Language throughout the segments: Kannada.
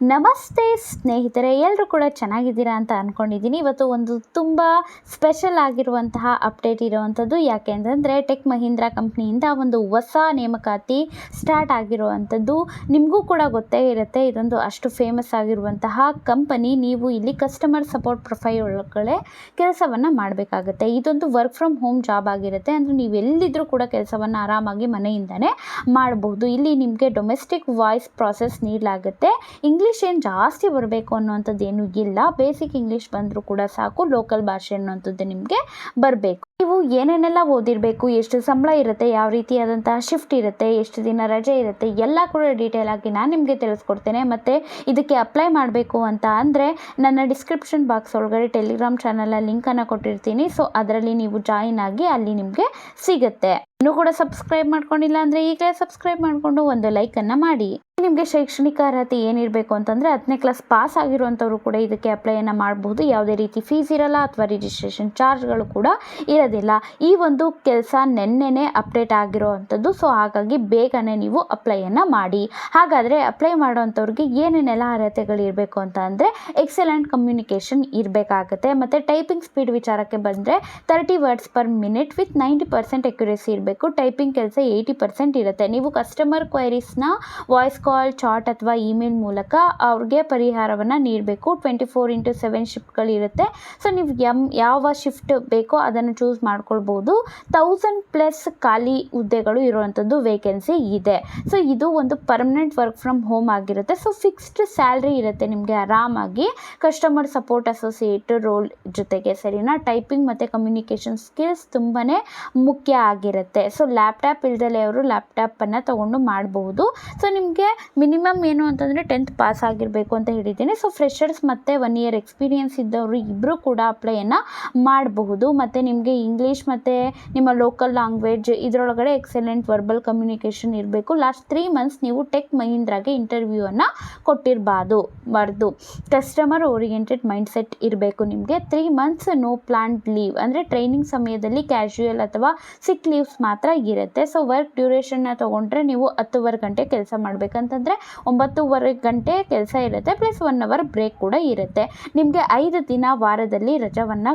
ನಮಸ್ತೆ ಸ್ನೇಹಿತರೆ, ಎಲ್ಲರೂ ಕೂಡ ಚೆನ್ನಾಗಿದ್ದೀರಾ ಅಂತ ಅಂದ್ಕೊಂಡಿದ್ದೀನಿ. ಇವತ್ತು ಒಂದು ತುಂಬ ಸ್ಪೆಷಲ್ ಆಗಿರುವಂತಹ ಅಪ್ಡೇಟ್ ಇರುವಂಥದ್ದು. ಯಾಕೆ ಅಂತಂದರೆ ಟೆಕ್ ಮಹೀಂದ್ರಾ ಕಂಪ್ನಿಯಿಂದ ಒಂದು ಹೊಸ ನೇಮಕಾತಿ ಸ್ಟಾರ್ಟ್ ಆಗಿರುವಂಥದ್ದು. ನಿಮಗೂ ಕೂಡ ಗೊತ್ತೇ ಇರುತ್ತೆ, ಇದೊಂದು ಅಷ್ಟು ಫೇಮಸ್ ಆಗಿರುವಂತಹ ಕಂಪನಿ. ನೀವು ಇಲ್ಲಿ ಕಸ್ಟಮರ್ ಸಪೋರ್ಟ್ ಪ್ರೊಫೈಲ್ ಒಳಗಡೆ ಕೆಲಸವನ್ನು ಮಾಡಬೇಕಾಗುತ್ತೆ. ಇದೊಂದು ವರ್ಕ್ ಫ್ರಮ್ ಹೋಮ್ ಜಾಬ್ ಆಗಿರುತ್ತೆ. ಅಂದರೆ ನೀವು ಎಲ್ಲಿದ್ದರೂ ಕೂಡ ಕೆಲಸವನ್ನು ಆರಾಮಾಗಿ ಮನೆಯಿಂದನೇ ಮಾಡಬಹುದು. ಇಲ್ಲಿ ನಿಮಗೆ ಡೊಮೆಸ್ಟಿಕ್ ವಾಯ್ಸ್ ಪ್ರಾಸೆಸ್ ನೀಡಲಾಗುತ್ತೆ. ಇಂಗ್ಲೀಷ್ ಏನು ಜಾಸ್ತಿ ಬರಬೇಕು ಅನ್ನುವಂಥದ್ದು ಏನೂ ಇಲ್ಲ. ಬೇಸಿಕ್ ಇಂಗ್ಲೀಷ್ ಬಂದರೂ ಕೂಡ ಸಾಕು. ಲೋಕಲ್ ಭಾಷೆ ಅನ್ನುವಂಥದ್ದು ನಿಮಗೆ ಬರಬೇಕು. ನೀವು ಏನೇನೆಲ್ಲ ಓದಿರಬೇಕು, ಎಷ್ಟು ಸಂಬಳ ಇರುತ್ತೆ, ಯಾವ ರೀತಿಯಾದಂತಹ ಶಿಫ್ಟ್ ಇರುತ್ತೆ, ಎಷ್ಟು ದಿನ ರಜೆ ಇರುತ್ತೆ, ಎಲ್ಲ ಕೂಡ ಡೀಟೇಲ್ ಆಗಿ ನಾನು ನಿಮಗೆ ತಿಳಿಸ್ಕೊಡ್ತೇನೆ. ಮತ್ತು ಇದಕ್ಕೆ ಅಪ್ಲೈ ಮಾಡಬೇಕು ಅಂತ ಅಂದರೆ ನನ್ನ ಡಿಸ್ಕ್ರಿಪ್ಷನ್ ಬಾಕ್ಸ್ ಒಳಗಡೆ ಟೆಲಿಗ್ರಾಮ್ ಚಾನಲ್ ಲಿಂಕನ್ನು ಕೊಟ್ಟಿರ್ತೀನಿ. ಸೊ ಅದರಲ್ಲಿ ನೀವು ಜಾಯಿನ್ ಆಗಿ ಅಲ್ಲಿ ನಿಮಗೆ ಸಿಗುತ್ತೆ. ಇನ್ನೂ ಕೂಡ ಸಬ್ಸ್ಕ್ರೈಬ್ ಮಾಡ್ಕೊಂಡಿಲ್ಲ ಅಂದರೆ ಈಗಲೇ ಸಬ್ಸ್ಕ್ರೈಬ್ ಮಾಡಿಕೊಂಡು ಒಂದು ಲೈಕನ್ನು ಮಾಡಿ. ನಿಮಗೆ ಶೈಕ್ಷಣಿಕ ಅರ್ಹತೆ ಏನಿರಬೇಕು ಅಂತಂದರೆ 10ನೇ ಕ್ಲಾಸ್ ಪಾಸ್ ಆಗಿರುವಂಥವ್ರು ಕೂಡ ಇದಕ್ಕೆ ಅಪ್ಲೈಯನ್ನು ಮಾಡಬಹುದು. ಯಾವುದೇ ರೀತಿ ಫೀಸ್ ಇರಲ್ಲ ಅಥವಾ ರಿಜಿಸ್ಟ್ರೇಷನ್ ಚಾರ್ಜ್ಗಳು ಕೂಡ ಇರೋದಿಲ್ಲ. ಈ ಒಂದು ಕೆಲಸ ನೆನ್ನೆನೇ ಅಪ್ಡೇಟ್ ಆಗಿರೋವಂಥದ್ದು. ಸೊ ಹಾಗಾಗಿ ಬೇಗನೆ ನೀವು ಅಪ್ಲೈಯನ್ನು ಮಾಡಿ. ಹಾಗಾದರೆ ಅಪ್ಲೈ ಮಾಡೋವಂಥವ್ರಿಗೆ ಏನೇನೆಲ್ಲ ಅರ್ಹತೆಗಳು ಇರಬೇಕು ಅಂತ ಅಂದರೆ ಎಕ್ಸಲೆಂಟ್ ಕಮ್ಯುನಿಕೇಷನ್ ಇರಬೇಕಾಗುತ್ತೆ. ಮತ್ತು ಟೈಪಿಂಗ್ ಸ್ಪೀಡ್ ವಿಚಾರಕ್ಕೆ ಬಂದರೆ 30 words per minute with 90% accuracy ಇರಬೇಕು. ಟೈಪಿಂಗ್ ಕೆಲಸ 80% ಇರುತ್ತೆ. ನೀವು ಕಸ್ಟಮರ್ ಕ್ವೈರೀಸ್ನ ವಾಯ್ಸ್ ಕಾಲ್, ಚಾಟ್ ಅಥವಾ ಇಮೇಲ್ ಮೂಲಕ ಅವ್ರಿಗೆ ಪರಿಹಾರವನ್ನು ನೀಡಬೇಕು. 24/7 ಶಿಫ್ಟ್ಗಳಿರುತ್ತೆ. ಸೊ ನೀವು ಯಾವ ಶಿಫ್ಟ್ ಬೇಕೋ ಅದನ್ನು ಚೂಸ್ ಮಾಡ್ಕೊಳ್ಬೋದು. 1000+ ಖಾಲಿ ಹುದ್ದೆಗಳು ಇರುವಂಥದ್ದು ವೇಕೆನ್ಸಿ ಇದೆ. ಸೊ ಇದು ಒಂದು ಪರ್ಮನೆಂಟ್ ವರ್ಕ್ ಫ್ರಮ್ ಹೋಮ್ ಆಗಿರುತ್ತೆ. ಸೊ ಫಿಕ್ಸ್ಡ್ ಸ್ಯಾಲ್ರಿ ಇರುತ್ತೆ ನಿಮಗೆ ಆರಾಮಾಗಿ. ಕಸ್ಟಮರ್ ಸಪೋರ್ಟ್ ಅಸೋಸಿಯೇಟ್ ರೋಲ್ ಜೊತೆಗೆ ಸರಿನಾ. ಟೈಪಿಂಗ್ ಮತ್ತು ಕಮ್ಯುನಿಕೇಷನ್ ಸ್ಕಿಲ್ಸ್ ತುಂಬಾ ಮುಖ್ಯ ಆಗಿರುತ್ತೆ. ಸೊ ಲ್ಯಾಪ್ಟಾಪ್ ಇಲ್ದಲೆ ಅವರು ಲ್ಯಾಪ್ಟಾಪನ್ನು ತೊಗೊಂಡು ಮಾಡಬಹುದು. ಸೊ ನಿಮಗೆ ಮಿನಿಮಮ್ ಏನು ಅಂತಂದರೆ 10th ಪಾಸ್ ಆಗಿರಬೇಕು ಅಂತ ಹೇಳಿದ್ದೀನಿ. ಸೊ ಫ್ರೆಷರ್ಸ್ ಮತ್ತು 1 year ಎಕ್ಸ್ಪೀರಿಯನ್ಸ್ ಇದ್ದವರು ಇಬ್ಬರು ಕೂಡ ಅಪ್ಲೈಯನ್ನು ಮಾಡಬಹುದು. ಮತ್ತು ನಿಮಗೆ ಇಂಗ್ಲೀಷ್ ಮತ್ತು ನಿಮ್ಮ ಲೋಕಲ್ ಲ್ಯಾಂಗ್ವೇಜ್ ಇದರೊಳಗಡೆ ಎಕ್ಸಲೆಂಟ್ ವರ್ಬಲ್ ಕಮ್ಯುನಿಕೇಷನ್ ಇರಬೇಕು. ಲಾಸ್ಟ್ 3 months ನೀವು ಟೆಕ್ ಮಹೀಂದ್ರಾಗೆ ಇಂಟರ್ವ್ಯೂವನ್ನು ಕೊಟ್ಟಿರಬಾರ್ದು. ಕಸ್ಟಮರ್ ಓರಿಯೆಂಟೆಡ್ ಮೈಂಡ್ಸೆಟ್ ಇರಬೇಕು ನಿಮಗೆ. 3 months ನೋ ಪ್ಲಾನ್ಡ್ ಲೀವ್, ಅಂದರೆ ಟ್ರೈನಿಂಗ್ ಸಮಯದಲ್ಲಿ ಕ್ಯಾಶುಯಲ್ ಅಥವಾ ಸಿಕ್ ಲೀವ್ಸ್ ಮಾತ್ರ ಇರುತ್ತೆ. ಸೊ ವರ್ಕ್ ಡ್ಯೂರೇಷನ್ನ ತೊಗೊಂಡ್ರೆ ನೀವು 10 ಗಂಟೆ ಕೆಲಸ ಮಾಡಬೇಕಂತಂದರೆ 9 ಗಂಟೆ ಕೆಲಸ ಇರುತ್ತೆ, ಪ್ಲಸ್ 1 hour ಬ್ರೇಕ್ ಕೂಡ ಇರುತ್ತೆ. ನಿಮಗೆ 5 ದಿನ ವಾರದಲ್ಲಿ ರಜವನ್ನು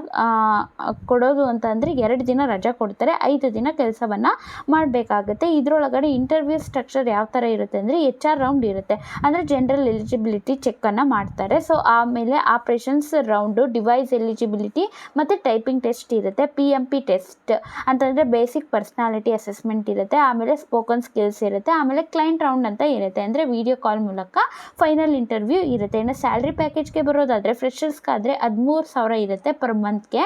ಕೊಡೋದು ಅಂತ ಅಂದರೆ 2 ದಿನ ರಜೆ ಕೊಡ್ತಾರೆ, 5 ದಿನ ಕೆಲಸವನ್ನು ಮಾಡಬೇಕಾಗುತ್ತೆ. ಇದರೊಳಗಡೆ ಇಂಟರ್ವ್ಯೂ ಸ್ಟ್ರಕ್ಚರ್ ಯಾವ ಥರ ಇರುತ್ತೆ ಅಂದರೆ HR ರೌಂಡ್ ಇರುತ್ತೆ. ಅಂದರೆ ಜನರಲ್ ಎಲಿಜಿಬಿಲಿಟಿ ಚೆಕ್ಕನ್ನು ಮಾಡ್ತಾರೆ. ಸೊ ಆಮೇಲೆ ಆಪ್ರೇಷನ್ಸ್ ರೌಂಡು, ಡಿವೈಸ್ ಎಲಿಜಿಬಿಲಿಟಿ ಮತ್ತು ಟೈಪಿಂಗ್ ಟೆಸ್ಟ್ ಇರುತ್ತೆ. PMP ಟೆಸ್ಟ್ ಅಂತಂದರೆ ಬೇಸಿಕ್ ಪರ್ಸ್ನಾಲಿಟಿ ಅಸೆಸ್ಮೆಂಟ್ ಇರುತ್ತೆ. ಆಮೇಲೆ ಸ್ಪೋಕನ್ ಸ್ಕಿಲ್ಸ್ ಇರುತ್ತೆ. ಆಮೇಲೆ ಕ್ಲೈಂಟ್ ರೌಂಡ್ ಅಂತ ಇರುತ್ತೆ, ಅಂದರೆ ವಿಡಿಯೋ ಕಾಲ್ ಮೂಲಕ ಫೈನಲ್ ಇಂಟರ್ವ್ಯೂ ಇರುತ್ತೆ. ಇನ್ನು ಸ್ಯಾಲ್ರಿ ಪ್ಯಾಕೇಜ್ಗೆ ಬರೋದಾದರೆ ಫ್ರೆಷರ್ಸ್ಗಾದರೆ 13,000 ಇರುತ್ತೆ ಪರ್ ಮಂತ್ಗೆ,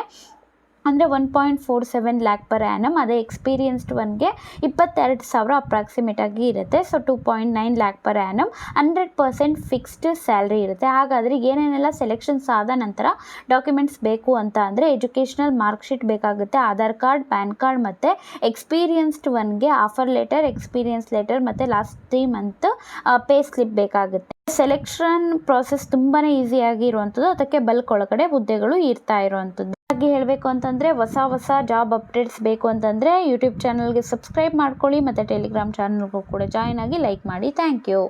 ಅಂದರೆ 1.47 lakh per annum. ಅದೇ ಎಕ್ಸ್ಪೀರಿಯನ್ಸ್ಡ್ ಒನ್ಗೆ 22,000 ಅಪ್ರಾಕ್ಸಿಮೇಟ್ ಆಗಿ ಇರುತ್ತೆ. So 2.9 lakh per annum. 100% fixed salary ಇರುತ್ತೆ. ಹಾಗಾದರೆ ಏನೇನೆಲ್ಲ ಸೆಲೆಕ್ಷನ್ಸ್ ಆದ ನಂತರ ಡಾಕ್ಯುಮೆಂಟ್ಸ್ ಬೇಕು ಅಂತ ಅಂದರೆ ಎಜುಕೇಷನಲ್ ಮಾರ್ಕ್ಶೀಟ್ ಬೇಕಾಗುತ್ತೆ, ಆಧಾರ್ ಕಾರ್ಡ್, ಪ್ಯಾನ್ ಕಾರ್ಡ್ ಮತ್ತು ಎಕ್ಸ್ಪೀರಿಯನ್ಸ್ಡ್ ಒನ್ಗೆ ಆಫರ್ ಲೆಟರ್, ಎಕ್ಸ್ಪೀರಿಯನ್ಸ್ ಲೆಟರ್ ಮತ್ತು ಲಾಸ್ಟ್ 3 month ಪೇ ಸ್ಲಿಪ್ ಬೇಕಾಗುತ್ತೆ. ಸೆಲೆಕ್ಷನ್ ಪ್ರಾಸೆಸ್ ತುಂಬಾ ಈಸಿಯಾಗಿ ಇರುವಂಥದ್ದು. ಅದಕ್ಕೆ ಬಲ್ಕ್ ಒಳಗಡೆ ಹುದ್ದೆಗಳು ಇರ್ತಾ ಇರುವಂಥದ್ದು. ಹಾಗೆ ಹೇಳಬೇಕು ಅಂತಂದರೆ ಹೊಸ ಜಾಬ್ ಅಪ್ಡೇಟ್ಸ್ ಬೇಕು ಅಂತಂದರೆ ಯೂಟ್ಯೂಬ್ ಚಾನಲ್ಗೆ ಸಬ್ಸ್ಕ್ರೈಬ್ ಮಾಡ್ಕೊಳ್ಳಿ ಮತ್ತು ಟೆಲಿಗ್ರಾಮ್ ಚಾನಲ್ಗೂ ಕೂಡ ಜಾಯಿನ್ ಆಗಿ ಲೈಕ್ ಮಾಡಿ. Thank you.